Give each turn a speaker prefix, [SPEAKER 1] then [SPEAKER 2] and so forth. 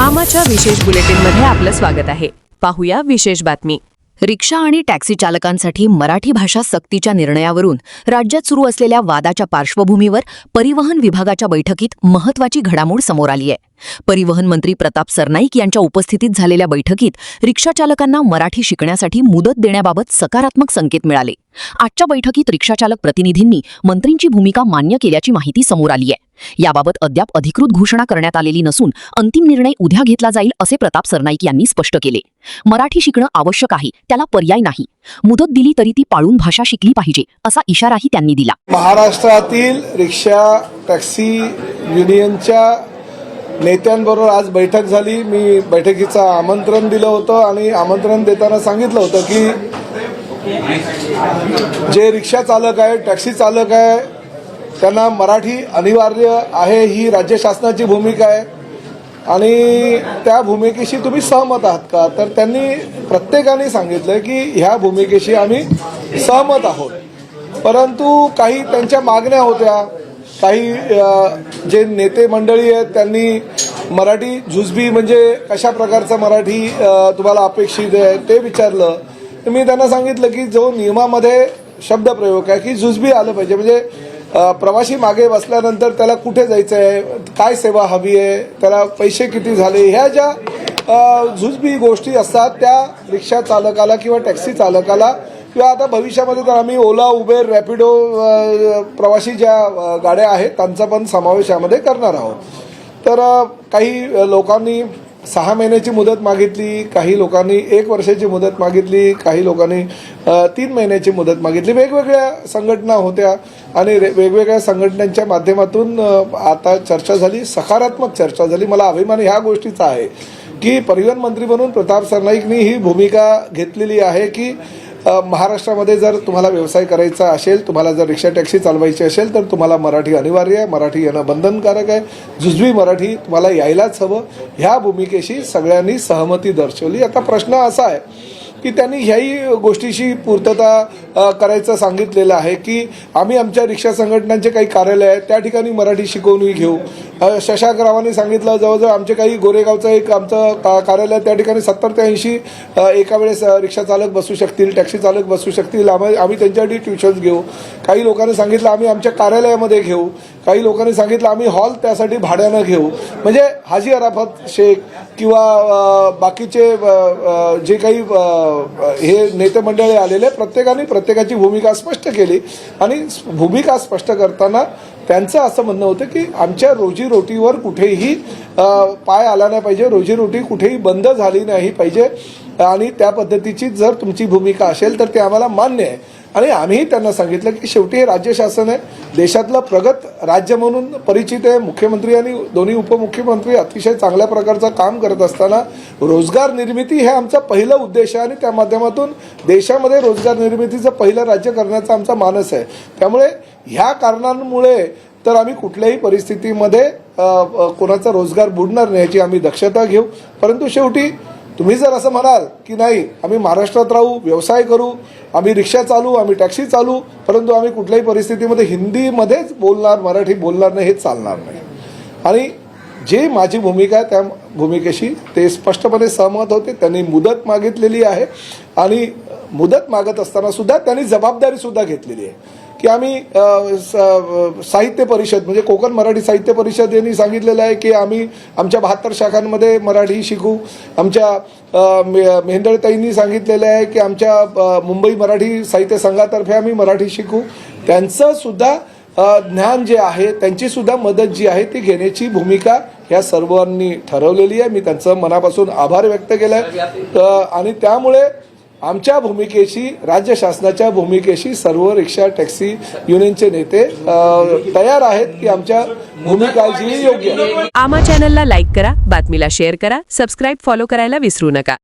[SPEAKER 1] आमाच्या विशेष बुलेटिनमध्ये आपलं स्वागत आहे. पाहूया विशेष बातमी.
[SPEAKER 2] रिक्षा आणि टॅक्सी चालकांसाठी मराठी भाषा सक्तीच्या निर्णयावरून राज्यात सुरू असलेल्या वादाच्या पार्श्वभूमीवर परिवहन विभागाच्या बैठकीत महत्त्वाची घडामोड समोर आली आहे. परिवहन मंत्री प्रताप सरनाईक यांच्या उपस्थितीत झालेल्या बैठकीत रिक्षाचालकांना मराठी शिकण्यासाठी मुदत देण्याबाबत सकारात्मक संकेत मिळाले. आजच्या बैठकीत रिक्षाचालक प्रतिनिधींनी मंत्रींची भूमिका मान्य केल्याची माहिती समोर आली आहे. याबाबत अद्याप अधिकृत घोषणा करण्यात आलेली नसून अंतिम निर्णय उद्या घेतला जाईल असे प्रताप सरनाईक यांनी स्पष्ट केले. मराठी शिकणं आवश्यक आहे, त्याला पर्याय नाही. मुदत दिली तरी ती पाळून भाषा शिकली पाहिजे असा इशाराही त्यांनी दिला.
[SPEAKER 3] महाराष्ट्रातील रिक्षा टॅक्सी युनियनच्या नेत्यांबरोबर आज बैठक झाली. मी बैठकीचं आमंत्रण दिलं होतं आणि आमंत्रण देताना सांगितलं होतं की जे रिक्षा चालक आहे, टॅक्सी चालक आहे, त्यांना मराठी अनिवार्य आहे ही राज्य शासनाची भूमिका आहे आणि त्या भूमिकेशी तुम्ही सहमत आहात का? तर त्यांनी प्रत्येकाने सांगितलं की ह्या भूमिकेशी आम्ही सहमत आहोत. परंतु काही त्यांच्या मागण्या होत्या. काही जे नेते मंडळी आहेत त्यांनी मराठी जुजबी म्हणजे कशा प्रकारचं मराठी तुम्हाला अपेक्षित आहे ते विचारलं. तर मी त्यांना सांगितलं की जो नियमामध्ये शब्दप्रयोग आहे की जुजबी आलं पाहिजे. म्हणजे प्रवासी मागे बसल्यानंतर त्याला कुठे जायचं आहे, काय सेवा हवी आहे, त्याला पैसे किती झाले, ह्या ज्या जुजबी गोष्टी असतात त्या रिक्षा चालकाला किंवा टॅक्सी चालकाला किंवा आता भविष्यामध्ये तर आम्ही ओला, उबेर, रॅपिडो प्रवासी ज्या गाड्या आहेत त्यांचा पण समावेश यामध्ये करणार आहोत. तर काही लोकांनी 6 महिन्याची मुदत मागितली, काही लोकांनी 1 वर्षाची मुदत मागितली, काही लोकांनी 3 महिन्याची मुदत मागितली. वेगवेगळ्या संघटना होत्या आणि वेगवेगळ्या संघटनांच्या माध्यमातून आता चर्चा झाली, सकारात्मक चर्चा झाली. मला अभिमान ह्या गोष्टीचा आहे की परिवहन मंत्री म्हणून प्रताप सरनाईकनी ही भूमिका घेतलेली आहे की महाराष्ट्रामध्ये जर तुम्हाला व्यवसाय करायचा असेल, तुम्हाला जर रिक्षा टॅक्सी चालवायची असेल तर तुम्हाला मराठी अनिवार्य आहे, मराठी येणं बंधनकारक आहे, जुजबी मराठी तुम्हाला यायलाच हवं. ह्या भूमिकेशी सगळ्यांनी सहमती दर्शवली. आता प्रश्न असा आहे की त्यांनी ह्याही गोष्टीशी पूर्तता करायचं सांगितलेलं आहे की आम्ही आमच्या रिक्षा संघटनांचे काही कार्यालय आहेत त्या ठिकाणी मराठी शिकवणी घेऊ. शशांकरावांनी सांगितलं जवळजवळ आमचे काही गोरेगावचं एक आमचं कार्यालय त्या ठिकाणी 70 ते 80 एका वेळेस रिक्षा चालक बसू शकतील, टॅक्सी चालक बसू शकतील, आम्ही त्यांच्यासाठी ट्युशन्स घेऊ. काही लोकांनी सांगितलं आम्ही आमच्या कार्यालयामध्ये घेऊ. काही लोकांनी सांगितलं आम्ही हॉल त्यासाठी भाड्यानं घेऊ. म्हणजे हाजी अराफत शेख किंवा बाकीचे जे काही हे नेते मंडळी आलेले प्रत्येकाने प्रत्येकाची भूमिका स्पष्ट केली आणि भूमिका स्पष्ट करताना त्यांचं असं म्हणणं होतं की आमच्या रोजीरोटीवर कुठेही पाय आला नाही पाहिजे, रोजीरोटी कुठेही बंद झाली नाही पाहिजे आणि त्या पद्धतीची जर तुमची भूमिका असेल तर ते आम्हाला मान्य आहे. आणि आम्हीही त्यांना सांगितलं की शेवटी हे राज्य शासन आहे, देशातलं प्रगत राज्य म्हणून परिचित आहे. मुख्यमंत्री आणि दोन्ही उपमुख्यमंत्री अतिशय चांगल्या प्रकारचं काम करत असताना रोजगार निर्मिती हे आमचा पहिलं उद्देश आहे आणि त्या माध्यमातून देशामध्ये रोजगार निर्मितीचं पहिलं राज्य करण्याचा आमचा मानस आहे. त्यामुळे ह्या कारणांमुळे तर आम्ही कुठल्याही परिस्थितीमध्ये कोणाचा रोजगार बुडणार नाही याची आम्ही दक्षता घेऊ. परंतु शेवटी तुम्ही जर असं म्हणाल की नाही आम्ही महाराष्ट्रात राहू, व्यवसाय करू, आम्ही रिक्षा चालू, आम्ही टॅक्सी चालू, परंतु आम्ही कुठल्याही परिस्थितीमध्ये हिंदीमध्येच बोलणार, मराठी बोलणार नाही, हे चालणार नाही. आणि जे माझी भूमिका आहे त्या भूमिकेशी ते स्पष्टपणे सहमत होते. त्यांनी मुदत मागितलेली आहे आणि मुदत मागत असताना सुद्धा त्यांनी जबाबदारी सुद्धा घेतलेली आहे की आम्ही साहित्य परिषद म्हणजे कोकण मराठी साहित्य परिषद यांनी सांगितलेलं आहे की आम्ही आमच्या 72 शाखांमध्ये मराठी शिकू. आमच्या मेहंदळताईंनी सांगितलेलं आहे की आमच्या मुंबई मराठी साहित्य संघातर्फे आम्ही मराठी शिकू. त्यांचं सुद्धा ज्ञान जे आहे, त्यांची सुद्धा मदत जी आहे ती घेण्याची भूमिका ह्या सर्वांनी ठरवलेली आहे. मी त्यांचं मनापासून आभार व्यक्त केला आहे आणि त्यामुळे आमच्या भूमिकेशी, राज्य शासनाच्या भूमिकेशी सर्व रिक्षा टॅक्सी युनियनचे नेते तयार आहेत की आमच्या भूमिका जी योग्य आहे.
[SPEAKER 1] आमा चॅनलला लाईक करा, बातमीला शेअर करा, सबस्क्राईब फॉलो करायला विसरू नका.